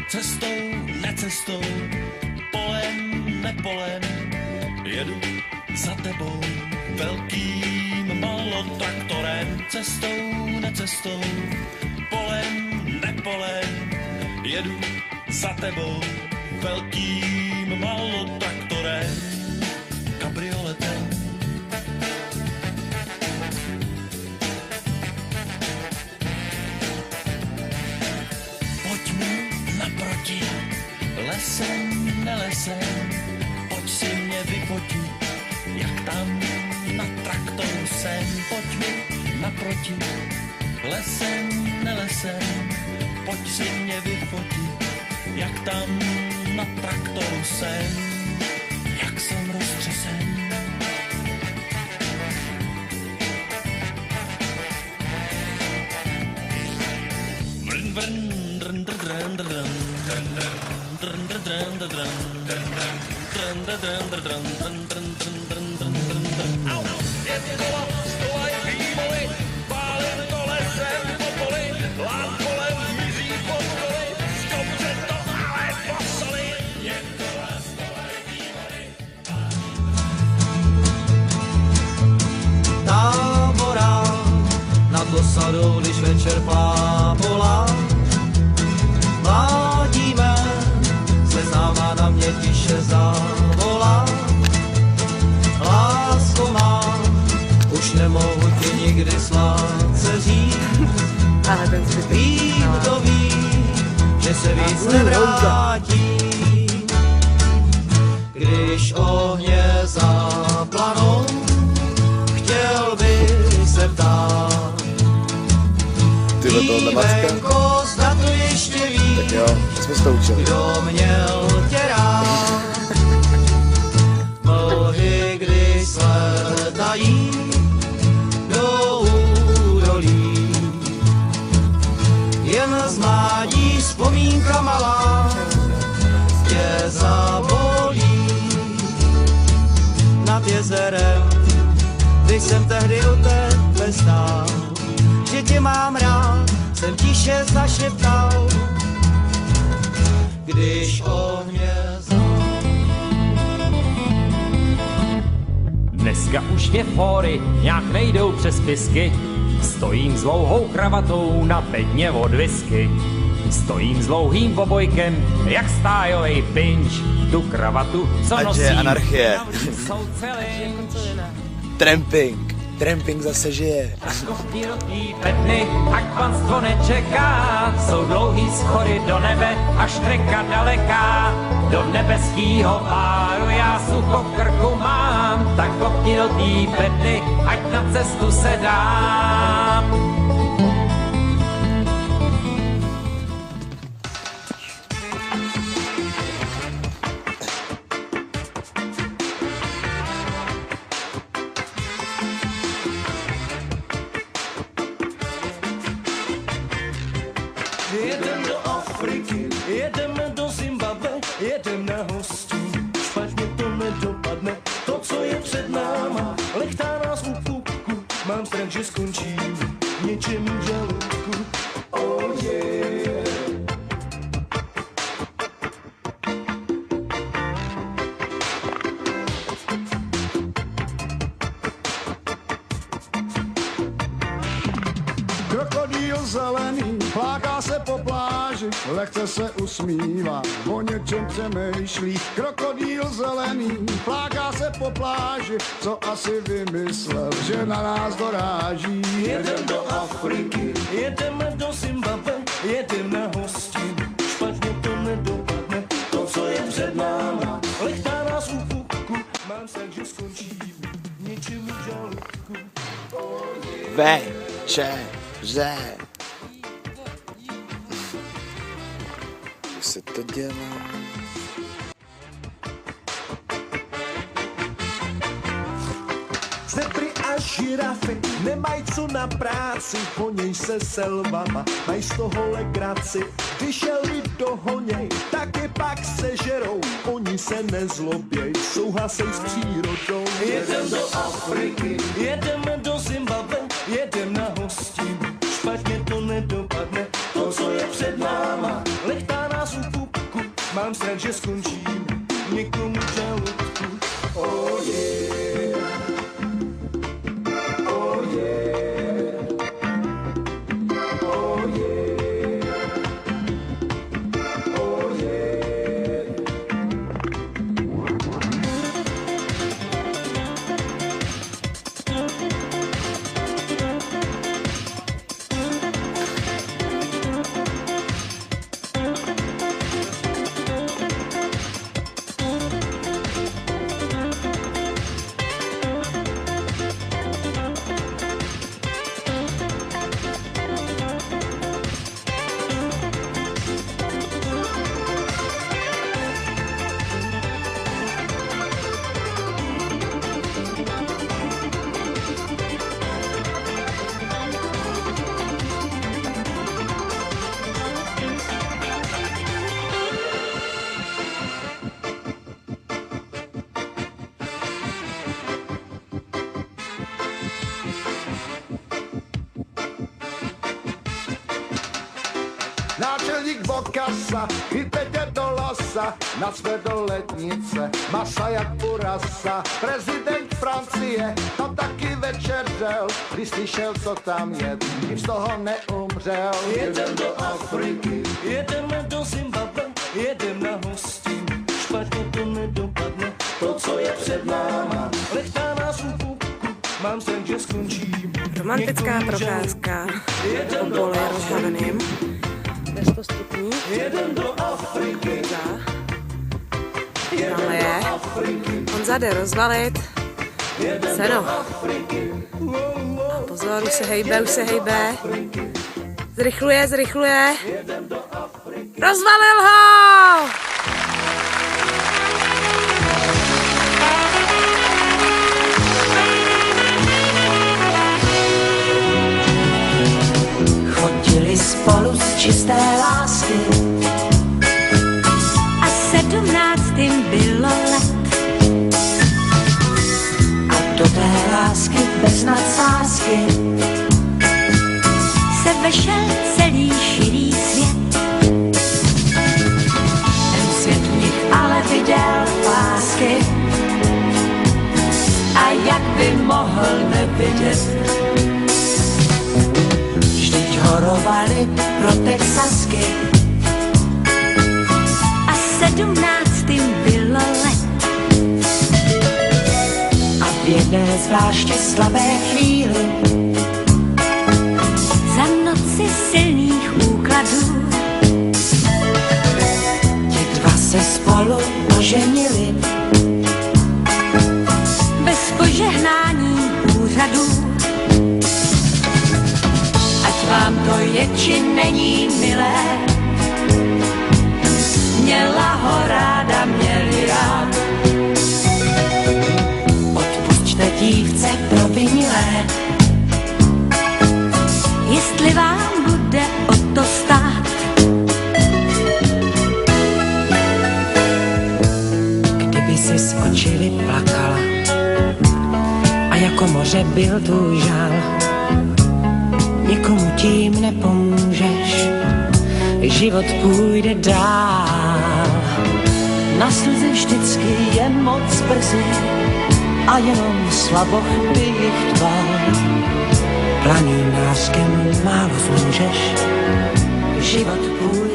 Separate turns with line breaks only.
cestou, necestou, polem, nepolem, jedu za tebou velkým malotraktorem, cestou, necestou, polem, nepolem, jedu za tebou velkým malotraktorem, kabrioletem. Naproti, lesem, nelesem, pojď si mě vyfotit, jak tam na traktoru jsem. Pojď mi naproti, lesem, nelesem, pojď si mě vyfotit, jak tam na traktoru jsem, jak jsem roztřesen. Vrn, vrn.
Tábora nad osadou, když večer plábola, mládíme, seznámá na mě tiše zavolá. Lásko má, už nemohu ti nikdy sladce říct. Vím, to ví, že se víc nevrátí. Když ohně zaplanou, chtěl bych se ptát.
Tyhle tohle Macka.
Zda to ještě víš,
tak jo, co jsme se to učili.
Kdo měl tě rád. Mlhy, kdy sletají do údolí, jen z mládí vzpomínka malá tě zabolí. Nad jezerem, když jsem tehdy u tebe stál, že tě mám rád, jsem tiše zašeptal, když ohně
Dneska už mě fóry nějak nejdou přes pisky, stojím s dlouhou kravatou na bedně od whisky. Stojím s dlouhým obojkem, jak stájovej pinč, tu kravatu, co nosím,
anarchie.
jsou celý.
Tramping zase žije.
Kopni do tý bedny, ať panstvo nečeká, jsou dlouhý schody do nebe, až treka daleká. Do nebeskýho páru já sucho v krku mám, tak kopni do tý bedny, ať na cestu se dám.
Jedem do Afriky, jedeme do Zimbabwe, jedem na hostu. Špatně to nedopadne, to, co je před náma, lechtá nás u pupku. Mám strach, že skončím v něčem žaludku. Oh yeah.
Krokodýl zelený fláká se po pláži, lehce se usmívá, o něčem přemýšlí. Krokodýl zelený fláká se po pláži, co asi vymyslel, že na nás doráží.
Jedem do Afriky, jedeme do Zimbabwe, jedem na hostinu. Špatně to nedopadne, to, co je před náma, lechtá nás u pupku. Mám strach, že skončím v něčem žaludku. Oh yeah.
Večeře. Jak se to dělá?
Zebry a žirafy nemají co na práci, honěj se selvama, mají z toho legraci. Když je lid dohoněj, taky pak sežerou, oni se nezloběj, souhlasej s přírodou.
Jedem do Afriky, jedeme do Zimbabwe, jedem na hostinu. Špatně to nedopadne, to, co je před náma, lechtá nás u
náčelník Bokasa, chyťte tě do lasa, na své do lednice, masa jak u rasa. Prezident Francie tam taky večeřel, když slyšel, co tam je, tím z toho neumřel.
Jedem do Afriky, jedeme do Zimbabwe, jedem na hostí. Špatně to nedopadne, to, co je před náma. Lechtá nás u pupku, mám sen, že skončím.
Romantická procházka po poli rozhaveným. 100 stupňů.
Jedem do Afriky,
Tamhle je. Honza jde rozvalit seno. A pozor, už se hejbe. Zrychluje. Rozvalil ho!
Chodili spolu z čisté lásky a 17. bylo let. A do té lásky bez nadsázky se vešel celý širý svět. Ten svět v nich ale viděl lásky a jak by mohl nevidět. Horovali pro Texasky a 17. bylo let. A v jedné zvláště slabé chvíli za noci silných úkladů ti dva se spolu oženili bez požehnání úřadů. Vám to je, či není milé, měla ho ráda, měli rád. Odpusťte dívce provinilé, jestli vám bude o to stát. Kdyby si z očili plakala a jako moře byl tvůj žál, nikomu tím nepomůžeš, život půjde dál. Na slzy vždycky je moc brzy a jenom slaboch by jich dbal. Planým nářkem málo zmůžeš, život půjde